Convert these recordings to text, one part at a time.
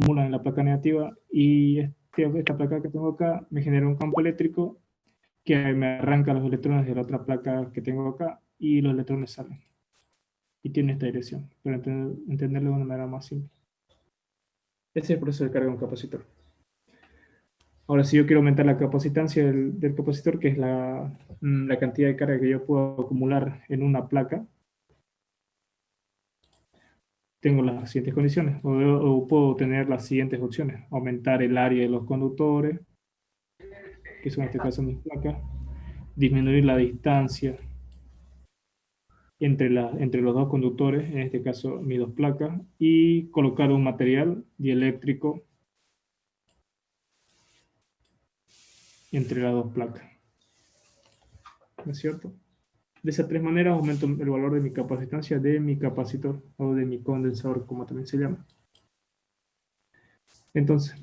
acumulan en la placa negativa y esta placa que tengo acá me genera un campo eléctrico que me arranca los electrones de la otra placa que tengo acá y los electrones salen. Y tiene esta dirección, para entenderlo de una manera más simple. Ese es el proceso de carga de un capacitor. Ahora, si yo quiero aumentar la capacitancia del capacitor, que es la cantidad de carga que yo puedo acumular en una placa, tengo las siguientes condiciones, o puedo tener las siguientes opciones. Aumentar el área de los conductores, que son en este caso mis placas, disminuir la distancia entre los dos conductores, en este caso mis dos placas, y colocar un material dieléctrico entre las dos placas. ¿No es cierto? De esas tres maneras aumento el valor de mi capacitancia de mi capacitor o de mi condensador, como también se llama. Entonces,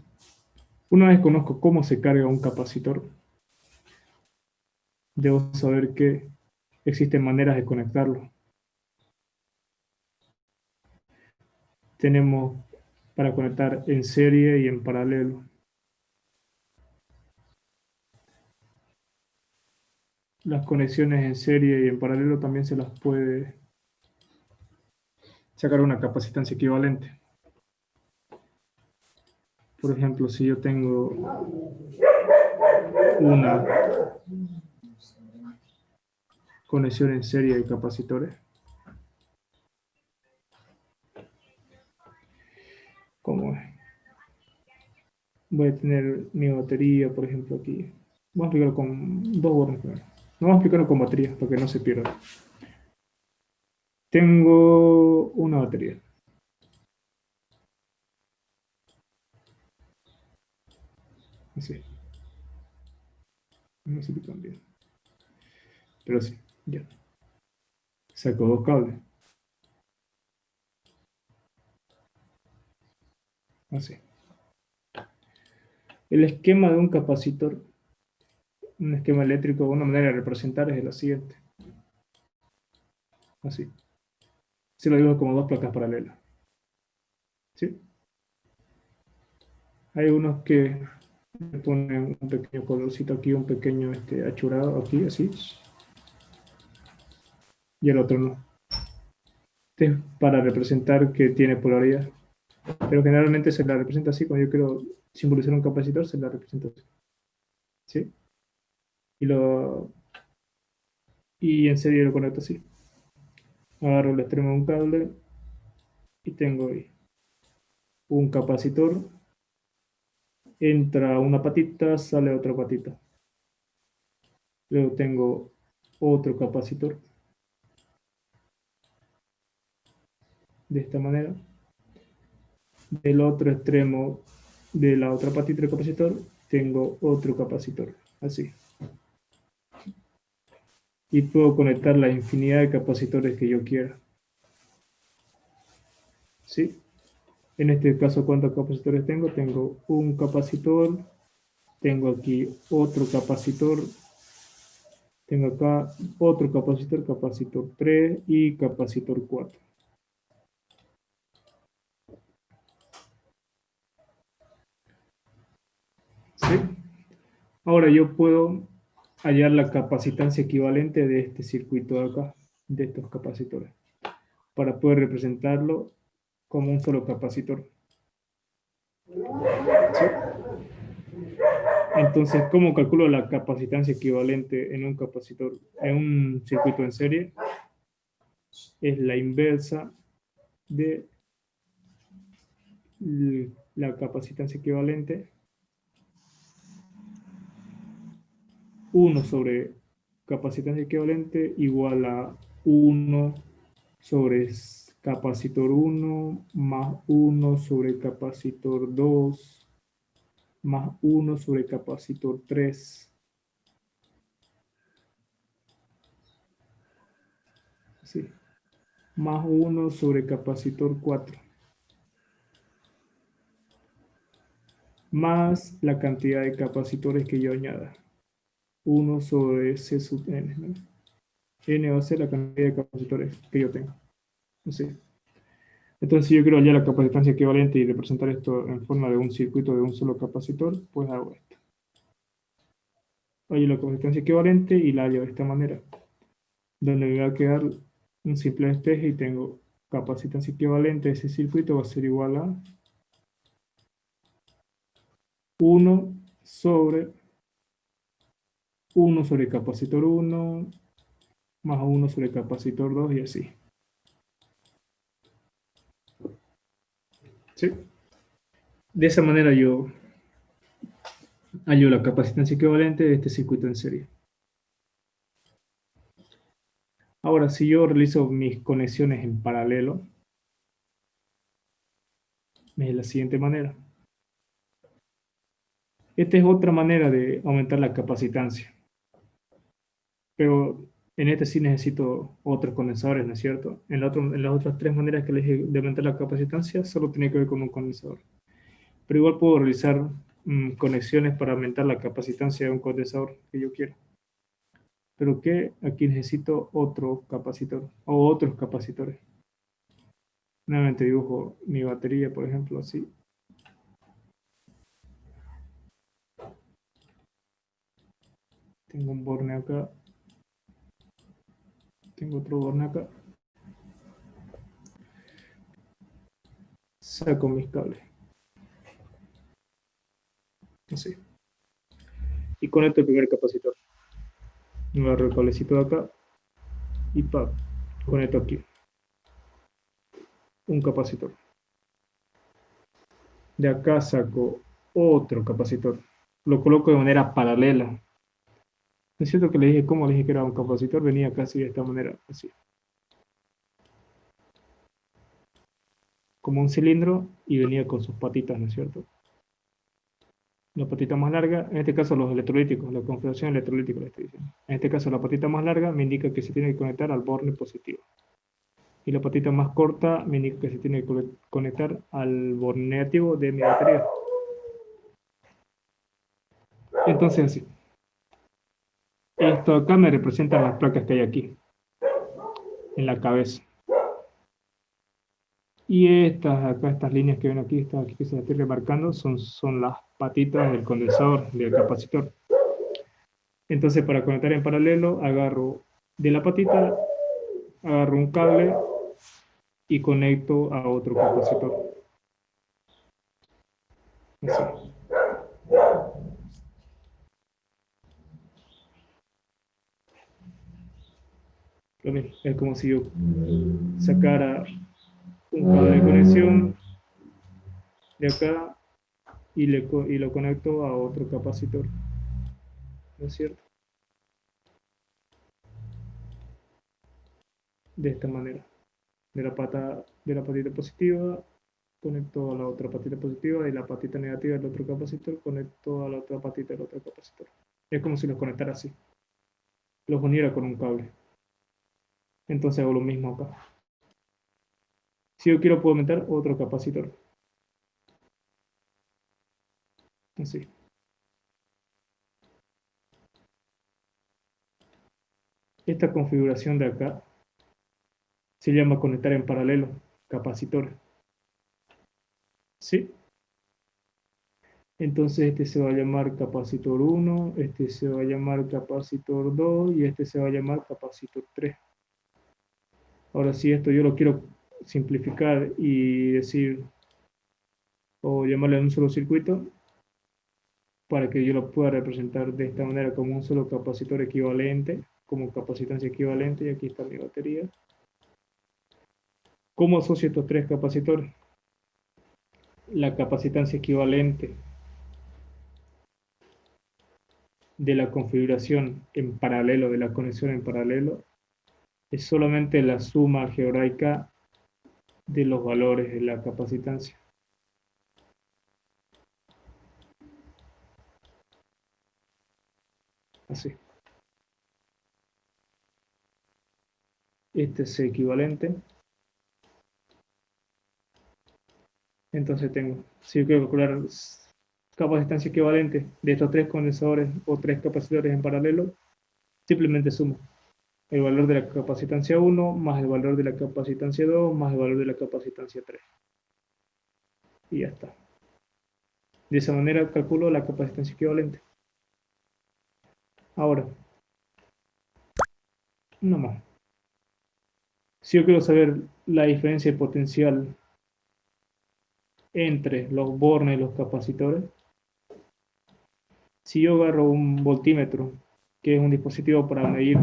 una vez conozco cómo se carga un capacitor, debo saber que existen maneras de conectarlo. Tenemos para conectar en serie y en paralelo. Las conexiones en serie y en paralelo también se las puede sacar una capacitancia equivalente. Por ejemplo, si yo tengo una conexión en serie de capacitores, ¿cómo es? Voy a tener mi batería, por ejemplo, aquí. Vamos a explicarlo con dos bornes primero. No vamos a explicarlo con batería, para que no se pierda. Tengo una batería. Así. No sé si también. Pero sí, ya. Saco dos cables. Así. El esquema de un capacitor, un esquema eléctrico, una manera de representar es la siguiente. Así. Se lo digo como dos placas paralelas. ¿Sí? Hay unos que le ponen un pequeño colorcito aquí, un pequeño achurado aquí, así. Y el otro no. Este es para representar que tiene polaridad. Pero generalmente se la representa así. Cuando yo quiero simbolizar un capacitor, se la representa así. ¿Sí? Y en serie lo conecto así. Agarro el extremo de un cable y tengo ahí un capacitor. Entra una patita, sale otra patita. Luego tengo otro capacitor. De esta manera. Del otro extremo de la otra patita del capacitor tengo otro capacitor. Así. Y puedo conectar la infinidad de capacitores que yo quiera. ¿Sí? En este caso, ¿cuántos capacitores tengo? Tengo un capacitor, tengo aquí otro capacitor, tengo acá otro capacitor, capacitor 3 y capacitor 4. ¿Sí? Ahora yo puedo hallar la capacitancia equivalente de este circuito de acá, de estos capacitores, para poder representarlo como un solo capacitor. ¿Sí? Entonces, ¿cómo calculo la capacitancia equivalente en un capacitor, en un circuito en serie? Es la inversa de la capacitancia equivalente 1 sobre capacitancia equivalente igual a 1 sobre capacitor 1 más 1 sobre capacitor 2 más 1 sobre capacitor 3. ¿Sí? Más 1 sobre capacitor 4. Más la cantidad de capacitores que yo añada. 1 sobre C sub n. ¿No? N va a ser la cantidad de capacitores que yo tengo. Así. Entonces, si yo quiero hallar la capacitancia equivalente y representar esto en forma de un circuito de un solo capacitor, pues hago esto. Hallo la capacitancia equivalente y la hallo de esta manera, donde me va a quedar un simple despeje y tengo capacitancia equivalente de ese circuito va a ser igual a 1 sobre 1 sobre capacitor 1 más 1 sobre capacitor 2 y así. ¿Sí? De esa manera yo hallo la capacitancia equivalente de este circuito en serie. Ahora, si yo realizo mis conexiones en paralelo, es de la siguiente manera. Esta es otra manera de aumentar la capacitancia. Pero en este sí necesito otros condensadores, ¿no es cierto? En las otras tres maneras que les dije de aumentar la capacitancia, solo tenía que ver con un condensador. Pero igual puedo realizar conexiones para aumentar la capacitancia de un condensador que yo quiera. Pero que aquí necesito otro capacitor o otros capacitores. Nuevamente dibujo mi batería, por ejemplo, así. Tengo un borne acá. Tengo otro borne acá. Saco mis cables. Así. Y conecto el primer capacitor. Me agarro el cablecito de acá y conecto aquí un capacitor. De acá saco otro capacitor. Lo coloco de manera paralela. Es cierto que le dije cómo le dije que era un capacitor, venía casi de esta manera, así. Como un cilindro y venía con sus patitas, ¿no es cierto? La patita más larga, en este caso los electrolíticos, la configuración electrolítica le estoy diciendo. En este caso la patita más larga me indica que se tiene que conectar al borne positivo. Y la patita más corta me indica que se tiene que conectar al borne negativo de mi batería. Entonces así. Esto acá me representan las placas que hay aquí, en la cabeza. Y estas líneas que ven aquí, estas aquí que se las estoy remarcando, son las patitas del condensador, del capacitor. Entonces, para conectar en paralelo, agarro de la patita, agarro un cable y conecto a otro capacitor. Así. Es como si yo sacara un cable de conexión de acá y lo conecto a otro capacitor. ¿No es cierto? De esta manera. De la patita positiva conecto a la otra patita positiva y la patita negativa del otro capacitor conecto a la otra patita del otro capacitor. Es como si los conectara así. Los uniera con un cable. Entonces hago lo mismo acá. Si yo quiero puedo meter otro capacitor. Así. Esta configuración de acá se llama conectar en paralelo capacitores. ¿Sí? Entonces este se va a llamar capacitor 1, este se va a llamar capacitor 2 y este se va a llamar capacitor 3. Ahora si esto yo lo quiero simplificar y decir, o llamarle a un solo circuito, para que yo lo pueda representar de esta manera como un solo capacitor equivalente, como capacitancia equivalente, y aquí está mi batería. ¿Cómo asocio estos tres capacitores? La capacitancia equivalente de la configuración en paralelo, de la conexión en paralelo, es solamente la suma algebraica de los valores de la capacitancia. Así. Este es equivalente. Entonces tengo, si yo quiero calcular capacitancia equivalente de estos tres condensadores o tres capacitores en paralelo, simplemente sumo. el valor de la capacitancia 1 más el valor de la capacitancia 2 más el valor de la capacitancia 3. Y ya está. De esa manera calculo la capacitancia equivalente. Ahora, una más. Si yo quiero saber la diferencia de potencial entre los bornes y los capacitores, si yo agarro un voltímetro, que es un dispositivo para medir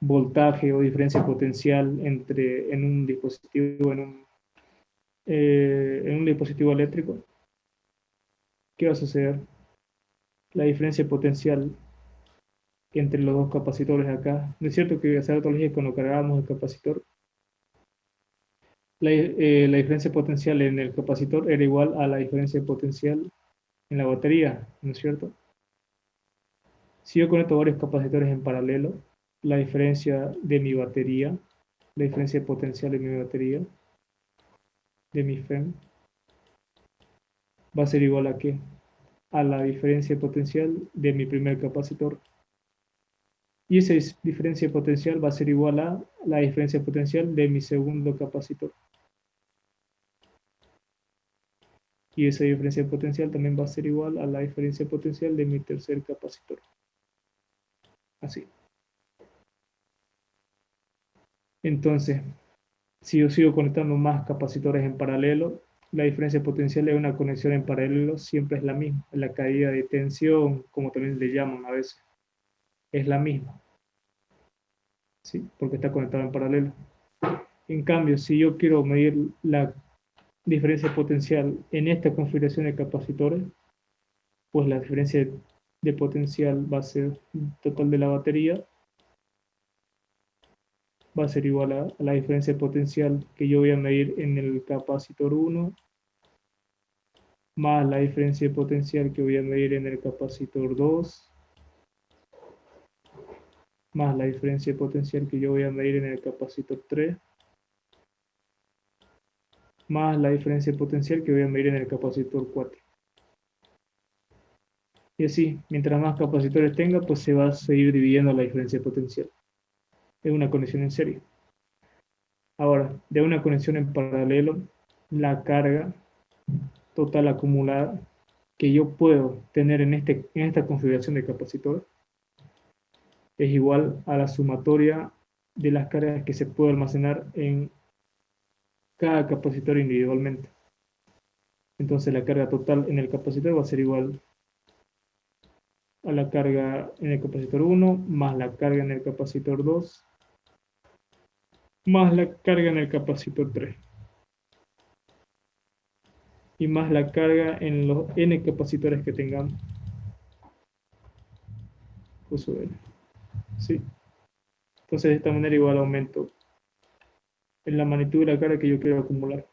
voltaje o diferencia potencial en un dispositivo, en un dispositivo eléctrico, ¿qué va a suceder? La diferencia potencial entre los dos capacitores acá. ¿No es cierto que hacer autología cuando cargábamos el capacitor? La diferencia potencial en el capacitor era igual a la diferencia potencial en la batería, ¿no es cierto? Si yo conecto varios capacitores en paralelo, la diferencia de mi batería, la diferencia potencial de mi batería, de mi FEM, va a ser igual a ¿qué? A la diferencia potencial de mi primer capacitor. Y esa diferencia potencial va a ser igual a la diferencia potencial de mi segundo capacitor. Y esa diferencia potencial también va a ser igual a la diferencia potencial de mi tercer capacitor. Así. Entonces, si yo sigo conectando más capacitores en paralelo, la diferencia potencial de una conexión en paralelo siempre es la misma. La caída de tensión, como también le llaman a veces, es la misma. ¿Sí? Porque está conectado en paralelo. En cambio, si yo quiero medir la diferencia potencial en esta configuración de capacitores, pues la diferencia de potencial va a ser total de la batería, va a ser igual a la diferencia potencial que yo voy a medir en el capacitor 1, más la diferencia potencial que voy a medir en el capacitor 2, más la diferencia potencial que yo voy a medir en el capacitor 3, más la diferencia potencial que voy a medir en el capacitor 4. Y así, mientras más capacitores tenga, pues se va a seguir dividiendo la diferencia potencial. Es una conexión en serie. Ahora, de una conexión en paralelo, la carga total acumulada que yo puedo tener en esta configuración de capacitor es igual a la sumatoria de las cargas que se puede almacenar en cada capacitor individualmente. Entonces la carga total en el capacitor va a ser igual a la carga en el capacitor 1 más la carga en el capacitor 2 más la carga en el capacitor 3 y más la carga en los n capacitores que tengamos. Uso N. ¿Sí? Entonces de esta manera igual aumento en la magnitud de la carga que yo quiero acumular.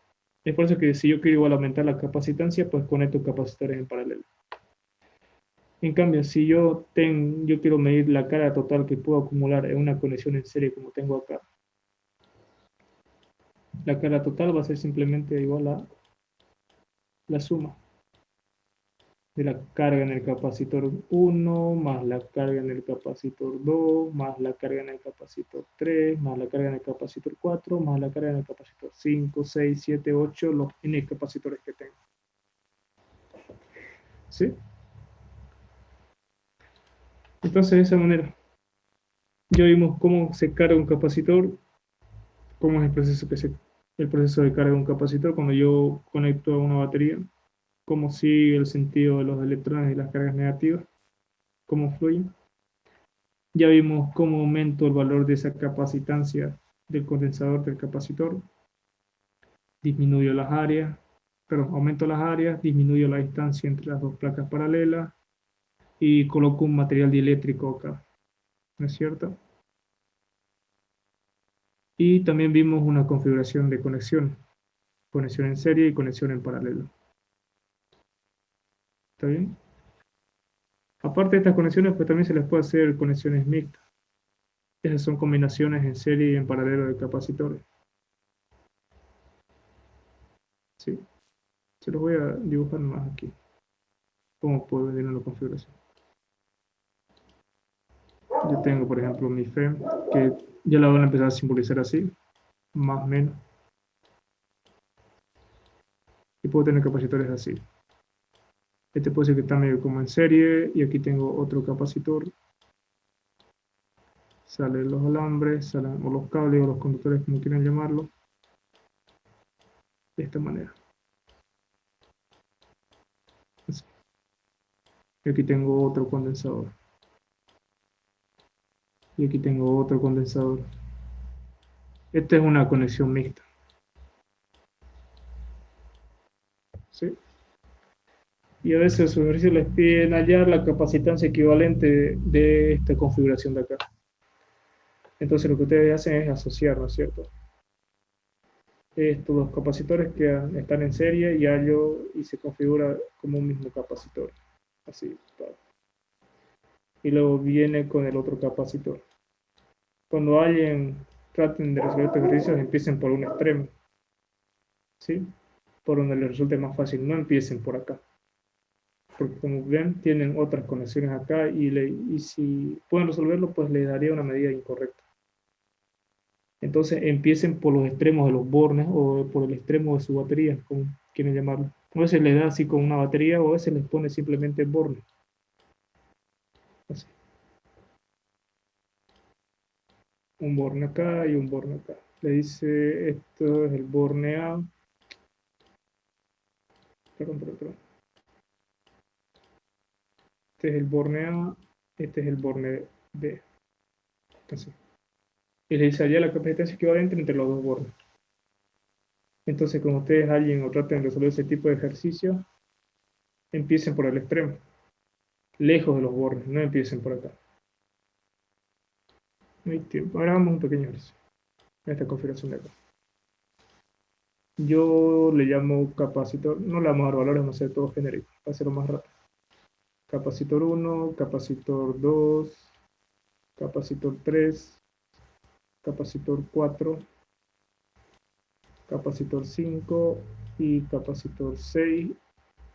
Es por eso que si yo quiero igual aumentar la capacitancia, pues conecto capacitores en paralelo. En cambio, si yo quiero medir la carga total que puedo acumular en una conexión en serie como tengo acá, la carga total va a ser simplemente igual a la suma de la carga en el capacitor 1, más la carga en el capacitor 2, más la carga en el capacitor 3, más la carga en el capacitor 4, más la carga en el capacitor 5, 6, 7, 8, los n capacitores que tengo. ¿Sí? Entonces, de esa manera, ya vimos cómo se carga un capacitor, cómo es el proceso de carga de un capacitor cuando yo conecto a una batería, cómo sigue el sentido de los electrones y las cargas negativas, cómo fluyen. Ya vimos cómo aumento el valor de esa capacitancia del condensador del capacitor, disminuyo las áreas, perdón, aumento las áreas, disminuyo la distancia entre las dos placas paralelas y coloco un material dieléctrico acá, ¿no es cierto? Y también vimos una configuración de conexión en serie y conexión en paralelo. ¿Está bien? Aparte de estas conexiones, pues también se les puede hacer conexiones mixtas. Esas son combinaciones en serie y en paralelo de capacitores. ¿Sí? Se los voy a dibujar más aquí. Cómo puedo venir en la configuración. Yo tengo, por ejemplo, mi fe, que ya la van a empezar a simbolizar así, más o menos. Y puedo tener capacitores así. Este puede ser que está medio como en serie, y aquí tengo otro capacitor. Salen los alambres, salen o los cables o los conductores, como quieran llamarlo, de esta manera. Así. Y aquí tengo otro condensador. Y aquí tengo otro condensador. Esta es una conexión mixta. ¿Sí? Y a veces sus ejercicios les piden hallar la capacitancia equivalente de esta configuración de acá. Entonces lo que ustedes hacen es asociar, ¿no es cierto? Estos dos capacitores que están en serie y hallo y se configura como un mismo capacitor. Así. Y luego viene con el otro capacitor. Cuando alguien traten de resolver estos ejercicios, empiecen por un extremo. ¿Sí? Por donde les resulte más fácil. No empiecen por acá. Porque como ven, tienen otras conexiones acá y si pueden resolverlo, pues les daría una medida incorrecta. Entonces empiecen por los extremos de los bornes o por el extremo de su batería, como quieren llamarlo. A veces les da así con una batería o a veces les pone simplemente bornes. Así. Un borne acá y un borne acá. Le dice, esto es el borne A. Perdón. Este es el borne A, este es el borne B. Así. Y le dice allá la capacitancia equivalente entre los dos bornes. Entonces, como ustedes alguien o traten de resolver ese tipo de ejercicio, empiecen por el extremo, lejos de los bordes, no empiecen por acá. No hay tiempo. Ahora vamos un pequeño ejercicio. Esta configuración de acá. Yo le llamo capacitor, no le vamos a dar valores, vamos a hacer todo genérico, para hacerlo más rápido. Capacitor 1, capacitor 2, capacitor 3, capacitor 4, capacitor 5 y capacitor 6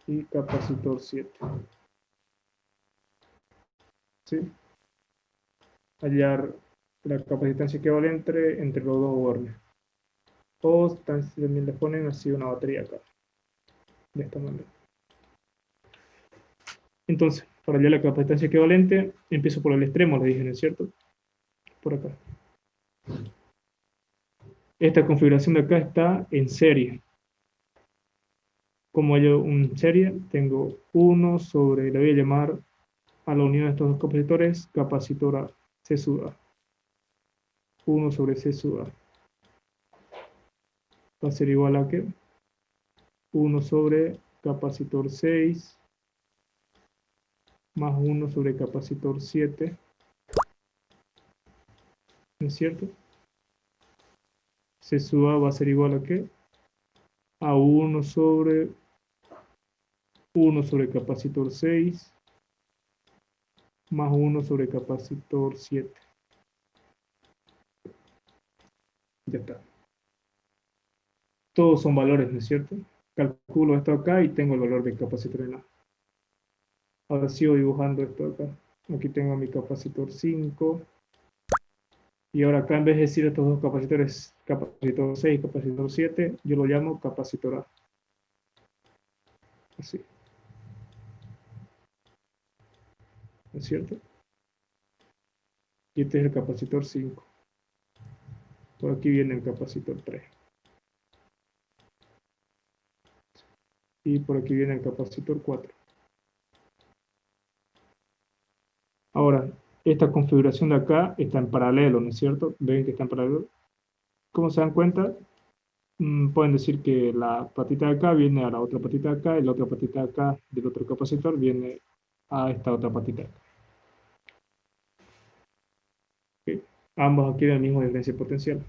y capacitor 7. ¿Sí? Hallar la capacitancia equivalente entre los dos bornes. O también le ponen así una batería acá, de esta manera. Entonces, para hallar la capacitancia equivalente, empiezo por el extremo, le dije, ¿no es cierto? Por acá. Esta configuración de acá está en serie. Como hallo en serie, tengo 1 sobre, le voy a llamar a la unión de estos dos capacitores, capacitor A, C sub A. 1 sobre C sub A. Va a ser igual a ¿qué? 1 sobre capacitor 6 más 1 sobre capacitor 7. ¿No es cierto? C sub A va a ser igual a ¿qué? A 1 sobre capacitor 6 más 1 sobre capacitor 7. Ya está. Todos son valores, ¿no es cierto? Calculo esto acá y tengo el valor de capacitor en A. Ahora sigo dibujando esto acá. Aquí tengo mi capacitor 5. Y ahora acá, en vez de decir estos dos capacitores, capacitor 6 y capacitor 7, yo lo llamo capacitor A. Así. ¿No es cierto? Y este es el capacitor 5. Por aquí viene el capacitor 3. Y por aquí viene el capacitor 4. Ahora, esta configuración de acá está en paralelo, ¿no es cierto? ¿Ven que está en paralelo? ¿Cómo se dan cuenta? Pueden decir que la patita de acá viene a la otra patita de acá y la otra patita de acá del otro capacitor viene a esta otra patita de acá. ¿Okay? Ambos aquí tienen el mismo diferencia potencial.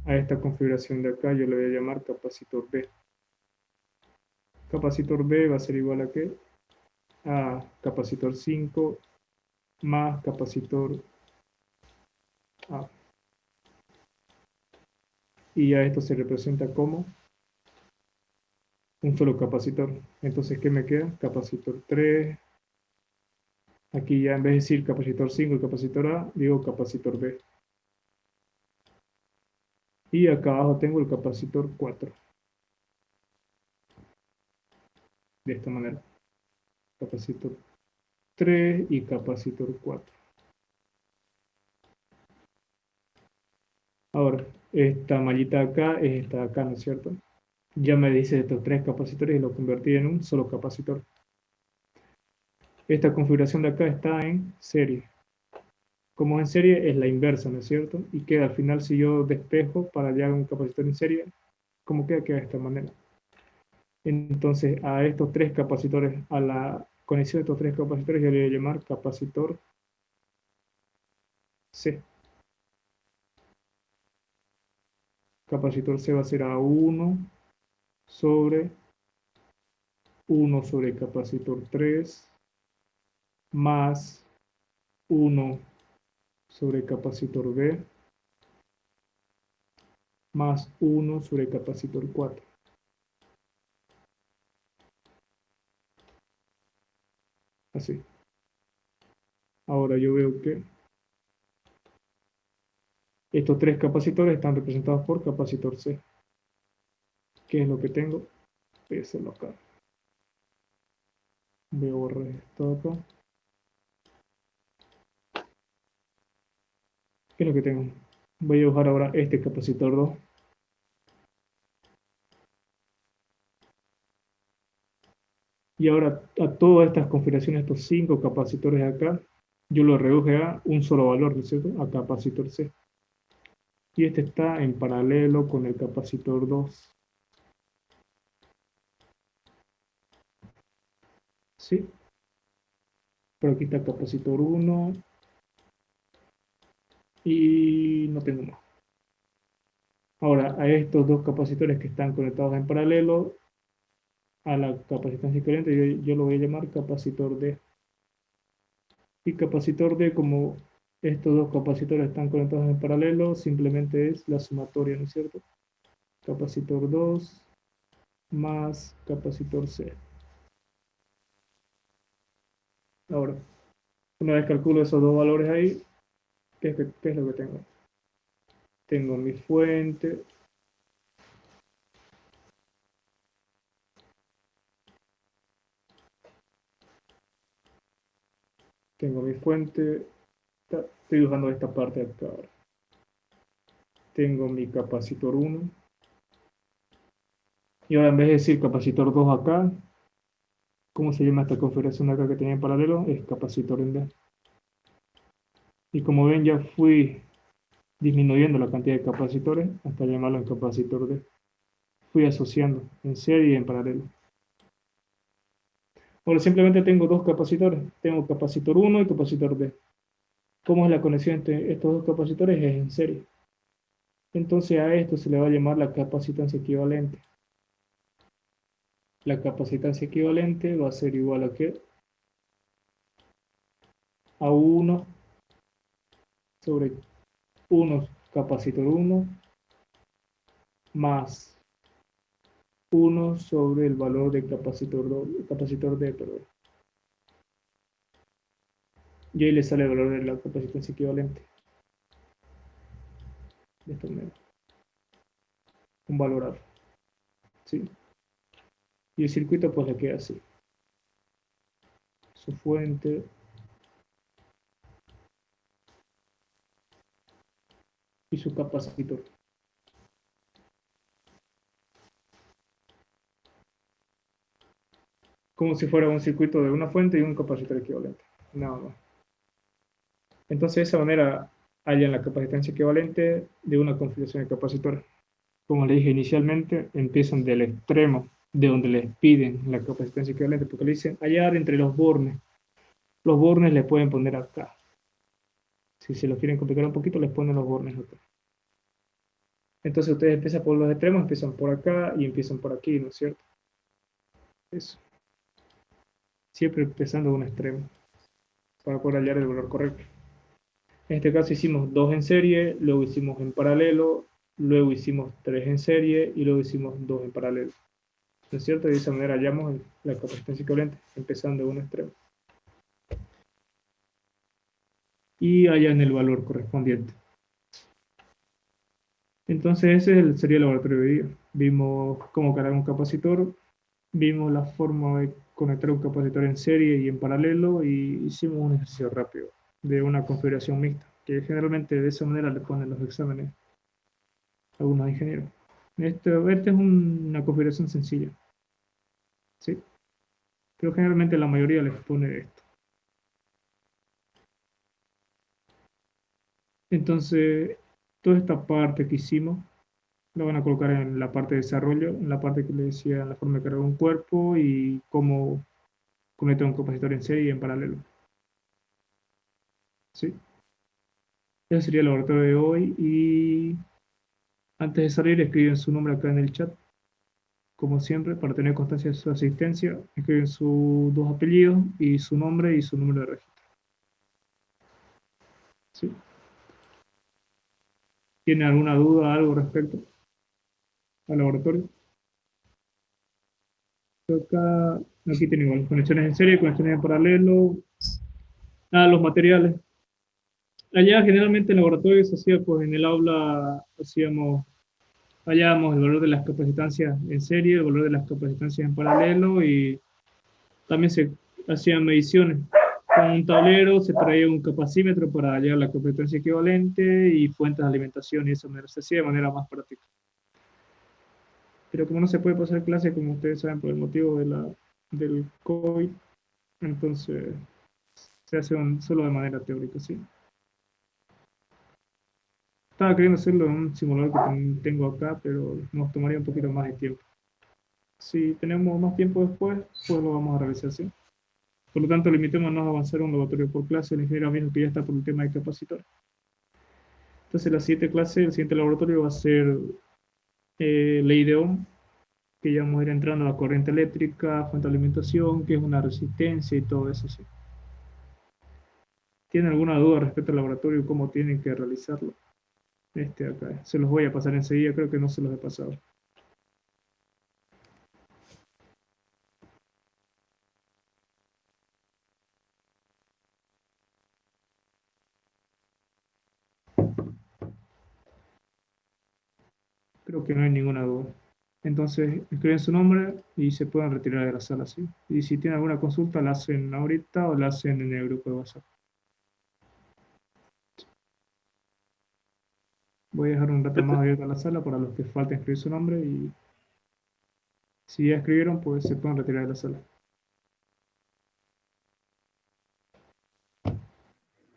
A esta configuración de acá yo le voy a llamar capacitor B. Capacitor B va a ser igual a ¿qué? A capacitor 5 más capacitor A. Y a esto se representa como un solo capacitor. Entonces, ¿qué me queda? Capacitor 3 Aquí ya en vez de decir capacitor 5 y capacitor A, digo capacitor B. Y acá abajo tengo el capacitor 4. De esta manera. Capacitor 3 y capacitor 4. Ahora, esta mallita acá es esta de acá, ¿no es cierto? Ya me dice estos tres capacitores y lo convertí en un solo capacitor. Esta configuración de acá está en serie. Como en serie es la inversa, ¿no es cierto? Y queda al final, si yo despejo para hallar un capacitor en serie, ¿cómo queda? Queda de esta manera. Entonces, a estos tres capacitores, a la conexión de estos tres capacitores, yo le voy a llamar capacitor C. Capacitor C va a ser A1 sobre 1 sobre capacitor 3 más 1 sobre capacitor B más 1 sobre capacitor 4. Así. Ahora yo veo que estos tres capacitores están representados por capacitor C. ¿Qué es lo que tengo? Voy a hacerlo acá. Voy a borrar esto acá. ¿Qué es lo que tengo? Voy a dibujar ahora este capacitor 2. Y ahora a todas estas configuraciones, estos 5 capacitores acá, yo lo reduje a un solo valor, ¿no es cierto? A capacitor C. Y este está en paralelo con el capacitor 2. ¿Sí? Pero aquí está capacitor 1 y no tengo más. Ahora, a estos dos capacitores que están conectados en paralelo, a la capacitancia equivalente, yo lo voy a llamar capacitor D. Y capacitor D, como estos dos capacitores están conectados en paralelo, simplemente es la sumatoria, ¿no es cierto? Capacitor 2 más capacitor C. Ahora, una vez calculo esos dos valores ahí, ¿qué es lo que tengo? Tengo mi fuente. Tengo mi fuente. Estoy dibujando esta parte de acá ahora. Tengo mi capacitor 1. Y ahora en vez de decir capacitor 2 acá, ¿cómo se llama esta configuración acá que tenía en paralelo? Es capacitor en D. Y como ven, ya fui disminuyendo la cantidad de capacitores hasta llamarlo en capacitor D. Fui asociando en serie y en paralelo. Ahora simplemente tengo dos capacitores. Tengo capacitor 1 y capacitor D. ¿Cómo es la conexión entre estos dos capacitores? Es en serie. Entonces a esto se le va a llamar la capacitancia equivalente. La capacitancia equivalente va a ser igual a ¿qué? A 1 sobre 1 capacitor 1 más 1 sobre el valor de capacitor D, perdón. Y ahí le sale el valor de la capacitancia equivalente. De esta manera. Un valor A. ¿Sí? Y el circuito pues le queda así. Su fuente. Y su capacitor. Como si fuera un circuito de una fuente y un capacitor equivalente. Nada más. Entonces de esa manera hallan la capacitancia equivalente de una configuración de capacitor. Como le dije inicialmente, empiezan del extremo de donde les piden la capacitancia equivalente, porque le dicen hallar entre los bornes. Los bornes les pueden poner acá. Si se lo quieren complicar un poquito, les ponen los bornes acá. Entonces ustedes empiezan por los extremos, empiezan por acá y empiezan por aquí, ¿no es cierto? Eso. Siempre empezando de un extremo, para poder hallar el valor correcto. En este caso hicimos 2 en serie, luego hicimos en paralelo, luego hicimos 3 en serie y luego hicimos 2 en paralelo. ¿No es cierto? De esa manera hallamos la capacitancia equivalente, empezando de un extremo. y hallan el valor correspondiente. Entonces ese sería el laboratorio de hoy día. Vimos cómo cargar un capacitor, vimos la forma de conectar un capacitor en serie y en paralelo y hicimos un ejercicio rápido de una configuración mixta, que generalmente de esa manera le ponen los exámenes a algunos ingenieros. Esta es una configuración sencilla, ¿sí? Pero generalmente la mayoría les pone esto. Entonces, toda esta parte que hicimos la van a colocar en la parte de desarrollo, en la parte que les decía, la forma de cargar un cuerpo y cómo conectar un capacitor en serie y en paralelo. ¿Sí? Ese sería el laboratorio de hoy y antes de salir escriben su nombre acá en el chat, como siempre, para tener constancia de su asistencia, escriben sus dos apellidos y su nombre y su número de registro. ¿Sí? ¿Tiene alguna duda, algo respecto al laboratorio? Acá, aquí tiene igual, conexiones en serie, conexiones en paralelo, los materiales. Allá generalmente en laboratorio se hacía, pues en el aula hallábamos el valor de las capacitancias en serie, el valor de las capacitancias en paralelo y también se hacían mediciones. Con un tablero se traía un capacímetro para hallar la capacitancia equivalente y fuentes de alimentación y eso se hacía de manera más práctica. Pero como no se puede pasar clase, como ustedes saben, por el motivo del COVID, entonces se hace solo de manera teórica, ¿sí? Estaba queriendo hacerlo en un simulador que tengo acá, pero nos tomaría un poquito más de tiempo. Si tenemos más tiempo después, pues lo vamos a realizar, ¿sí? Por lo tanto, limitémonos a avanzar un laboratorio por clase. El ingeniero mismo que ya está por el tema de capacitor. Entonces, la siguiente clase, el siguiente laboratorio va a ser ley de Ohm, que ya vamos a ir entrando a la corriente eléctrica, fuente de alimentación, que es una resistencia y todo eso, ¿sí? ¿Tienen alguna duda respecto al laboratorio y cómo tienen que realizarlo? Acá. Se los voy a pasar enseguida, creo que no se los he pasado. Creo que no hay ninguna duda. Entonces, escriben su nombre y se pueden retirar de la sala, ¿sí? Y si tienen alguna consulta, la hacen ahorita o la hacen en el grupo de WhatsApp. Voy a dejar un rato más abierta la sala para los que falten escribir su nombre y si ya escribieron, pues se pueden retirar de la sala.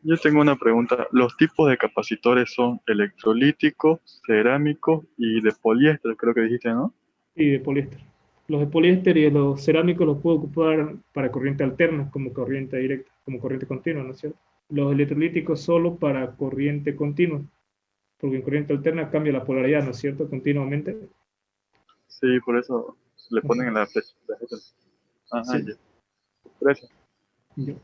Yo tengo una pregunta. ¿Los tipos de capacitores son electrolíticos, cerámicos y de poliéster, creo que dijiste, ¿no? Y de poliéster. Los de poliéster y los cerámicos los puedo ocupar para corriente alterna, como corriente directa, como corriente continua, ¿no es cierto? Los electrolíticos solo para corriente continua, porque en corriente alterna cambia la polaridad, ¿no es cierto? Continuamente. Sí, por eso le ponen en la flecha. Ajá, Sí. ya. Gracias. Yo.